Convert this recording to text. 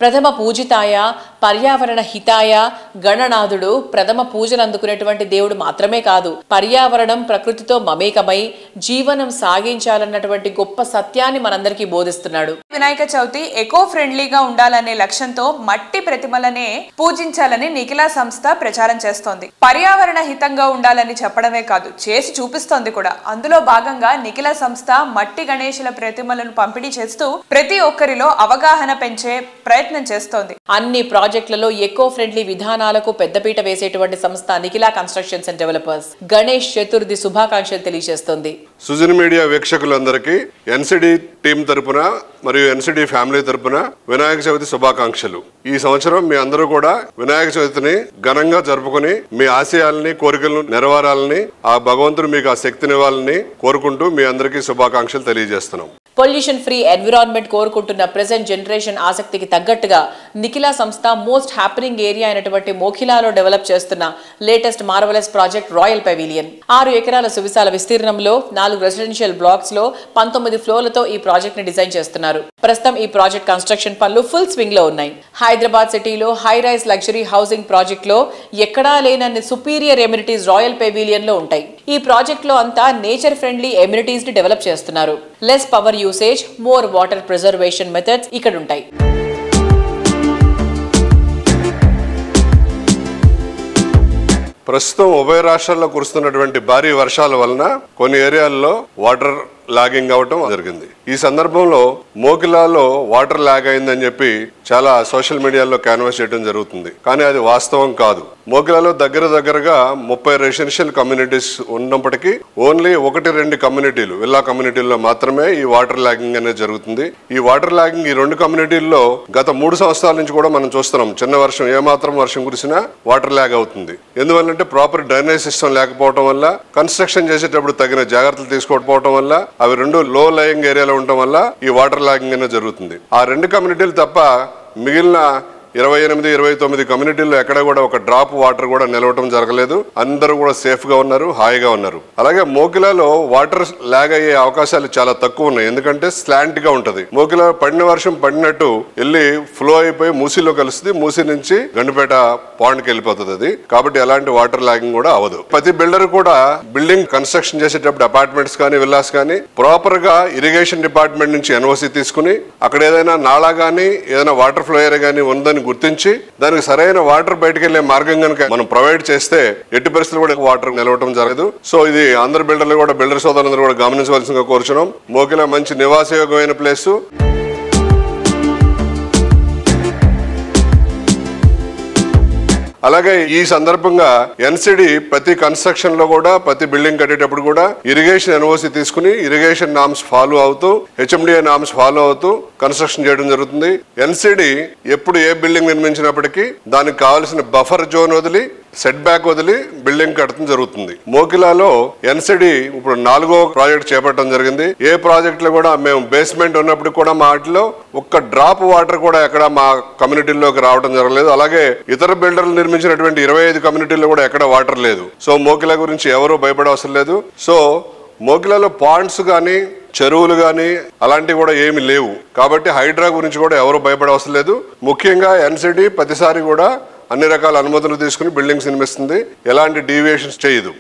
ప్రథమ పూజితాయ పర్యావరణ హితాయ గణనాథుడు ప్రథమ పూజలు అందుకునేటువంటి దేవుడు మాత్రమే కాదు, పర్యావరణం ప్రకృతితో మమేకమై జీవనం సాగించాలన్నటువంటి గొప్ప సత్యాన్ని మనందరికీ బోధిస్తున్నాడు. వినాయక చవితి ఎకో ఫ్రెండ్లీగా ఉండాలనే లక్ష్యంతో మట్టి ప్రతిమలనే పూజించాలని నిఖిల సంస్థ ప్రచారం చేస్తోంది. పర్యావరణ హితంగా ఉండాలని చెప్పడమే కాదు, చేసి చూపిస్తోంది కూడా. అందులో భాగంగా నిఖిల సంస్థ మట్టి గణేశుల ప్రతిమలను పంపిణీ చేస్తూ ప్రతి ఒక్కరిలో అవగాహన పెంచే ప్రయత్నం చేస్తోంది. అన్ని ప్రాజెక్టులలో ఎకో ఫ్రెండ్లీ విధానాలకు పెద్దపీట వేసేటువంటి సంస్థ Nikhila constructions and developers. Ganesh Chaturthi శుభాకాంక్షలు తెలియజేస్తోంది. సుజన్ మీడియా వీక్షకులందరికీ ఎన్సిడి టీం తరపున మరియు ఎన్సిడి ఫ్యామిలీ తరపున వినాయక చవితి శుభాకాంక్షలు. ఈ సంవత్సరం మీ అందరూ కూడా వినాయక చవితిని ఘనంగా జరుపుకుని మీ ఆశయాలని కోరికలను నెరవేరాలని ఆ భగవంతుడు మీకు ఆ శక్తినివ్వాలని కోరుకుంటూ మీ అందరికీ శుభాకాంక్షలు తెలియజేస్తున్నాం. పొల్యూషన్ ఫ్రీ ఎన్విరాన్మెంట్ కోరుకుంటున్న ప్రెజెంట్ జనరేషన్ ఆసక్తికి తగ్గట్టుగా నిఖిల సంస్థ మోస్ట్ హ్యాపెనింగ్ ఏరియా అయినటువంటి మోఖిలాలో డెవలప్ చేస్తున్న latest marvellous project royal pavilion. 6 ఎకరాల సువిశాల విస్తీర్ణంలో 4 రెసిడెన్షియల్ బ్లాక్స్ లో 19 ఫ్లోర్లతో ఈ ప్రాజెక్ట్ ని డిజైన్ చేస్తున్నారు. ప్రస్తుతం ఈ ప్రాజెక్ట్ కన్స్ట్రక్షన్ పనులు ఫుల్ స్వింగ్ లో ఉన్నాయి. హైదరాబాద్ సిటీలో high rise luxury housing project లో ఎక్కడా లేనన్ని సుపీరియర్ ఎమ్యూనిటీస్ రాయల్ పెవిలియన్ లో ఉంటాయి. ఈ ప్రాజెక్ట్ లో అంతా నేచర్ ఫ్రెండ్లీ ఎమ్యూనిటీస్ ని డెవలప్ చేస్తున్నారు. Less power usage, more water preservation methods ఇక్కడ ఉంటాయి. ప్రస్తుతం ఉభయ రాష్ట్రాల్లో కురుస్తున్నటువంటి భారీ వర్షాల వలన కొన్ని ఏరియాల్లో వాటర్ లాగింగ్ అవటం జరిగింది. ఈ సందర్భంలో మోకిలాలో వాటర్ లాగ్ అయిందని చెప్పి చాలా సోషల్ మీడియాలో క్యాన్వాస్ చేయడం జరుగుతుంది. కానీ అది వాస్తవం కాదు. మోకిలాలో దగ్గరగా 30 రెసిడెన్షియల్ కమ్యూనిటీస్ ఉన్నప్పటికీ ఓన్లీ 1-2 కమ్యూనిటీలు, విల్లా కమ్యూనిటీల్లో మాత్రమే ఈ వాటర్ లాగింగ్ అనేది జరుగుతుంది. ఈ వాటర్ లాగింగ్ ఈ 2 కమ్యూనిటీల్లో గత 3 సంవత్సరాల నుంచి కూడా మనం చూస్తున్నాం. చిన్న వర్షం, ఏమాత్రం వర్షం కురిసినా వాటర్ లాగ్ అవుతుంది. ఎందువల్లంటే ప్రాపర్ డ్రైనేజ్ సిస్టమ్ లేకపోవడం వల్ల, కన్స్ట్రక్షన్ చేసేటప్పుడు తగిన జాగ్రత్తలు తీసుకోకపోవడం వల్ల, అవి 2 లో లయింగ్ ఏరియాలో ఉండటం వల్ల ఈ వాటర్ లాగింగ్ అనేది జరుగుతుంది. ఆ 2 కమ్యూనిటీలు తప్ప మిగిలిన 28-29 కమ్యూనిటీల్లో ఎక్కడ కూడా ఒక డ్రాప్ వాటర్ కూడా నిలవటం జరగలేదు. అందరూ కూడా సేఫ్ గా ఉన్నారు, హాయిగా ఉన్నారు. అలాగే మోకిలాలో వాటర్ లాగ్ అయ్యే అవకాశాలు చాలా తక్కువ ఉన్నాయి. ఎందుకంటే స్లాంట్ గా ఉంటది. మోకిలా పడిన వర్షం పడినట్టు వెళ్ళి ఫ్లో అయిపోయి మూసీలో కలుస్తుంది. మూసీ నుంచి గండిపేట పాండ్కి వెళ్ళిపోతుంది అది. కాబట్టి ఎలాంటి వాటర్ లాగింగ్ కూడా అవ్వదు. ప్రతి బిల్డర్ కూడా బిల్డింగ్ కన్స్ట్రక్షన్ చేసేటప్పుడు అపార్ట్మెంట్స్ కానీ విల్లాస్ కానీ ప్రాపర్ గా ఇరిగేషన్ డిపార్ట్మెంట్ నుంచి ఎన్ఓసి తీసుకుని అక్కడ ఏదైనా నాళా గానీ ఏదైనా వాటర్ ఫ్లో ఏరియా గానీ ఉందని గుర్తించి దానికి సరైన వాటర్ బయటకు వెళ్లే మార్గం కనుక మనం ప్రొవైడ్ చేస్తే ఎట్టి పరిస్థితులు కూడా వాటర్ నిలవటం జరగదు. సో ఇది అందరు బిల్డర్లు కూడా, బిల్డర్ సోదరులందరూ కూడా గమనించవలసిందిగా కోరుచున్నాం. మోకిలా మంచి నివాసయోగ్యమైన ప్లేసు. అలాగే ఈ సందర్భంగా ఎన్సిడి ప్రతి కన్స్ట్రక్షన్ లో కూడా, ప్రతి బిల్డింగ్ కట్టేటప్పుడు కూడా ఇరిగేషన్ ఎన్ఓసి తీసుకుని ఇరిగేషన్ నామ్స్ ఫాలో అవుతూ, హెచ్ఎండిఏ నామ్స్ ఫాలో అవుతూ కన్స్ట్రక్షన్ చేయడం జరుగుతుంది. ఎన్సిడి ఎప్పుడు ఏ బిల్డింగ్ నిర్మించినప్పటికీ దానికి కావాల్సిన బఫర్ జోన్ వదిలి, సెట్ బ్యాక్ వదిలి బిల్డింగ్ కట్టడం జరుగుతుంది. మోకిలాలో ఎన్సిడి ఇప్పుడు 4వ ప్రాజెక్ట్ చేపట్టడం జరిగింది. ఏ ప్రాజెక్ట్ లో కూడా మేము బేస్మెంట్ ఉన్నప్పుడు కూడా మా వాటిలో ఒక్క డ్రాప్ వాటర్ కూడా ఎక్కడ మా కమ్యూనిటీలోకి రావడం జరగలేదు. అలాగే ఇతర బిల్డర్లు నిర్మించినటువంటి 25 కమ్యూనిటీల్లో కూడా ఎక్కడ వాటర్ లేదు. సో మోకిలా గురించి ఎవరూ భయపడే అవసరం లేదు. సో మోకిలాలో పాండ్స్ కానీ, చెరువులు కానీ అలాంటివి కూడా ఏమి లేవు. కాబట్టి హైడ్రా గురించి కూడా ఎవరు భయపడే అవసరం లేదు. ముఖ్యంగా ఎన్సిడి ప్రతిసారి కూడా అన్ని రకాల అనుమతులు తీసుకుని బిల్డింగ్స్ నిర్మిస్తుంది. ఎలాంటి డీవియేషన్స్ చేయదు.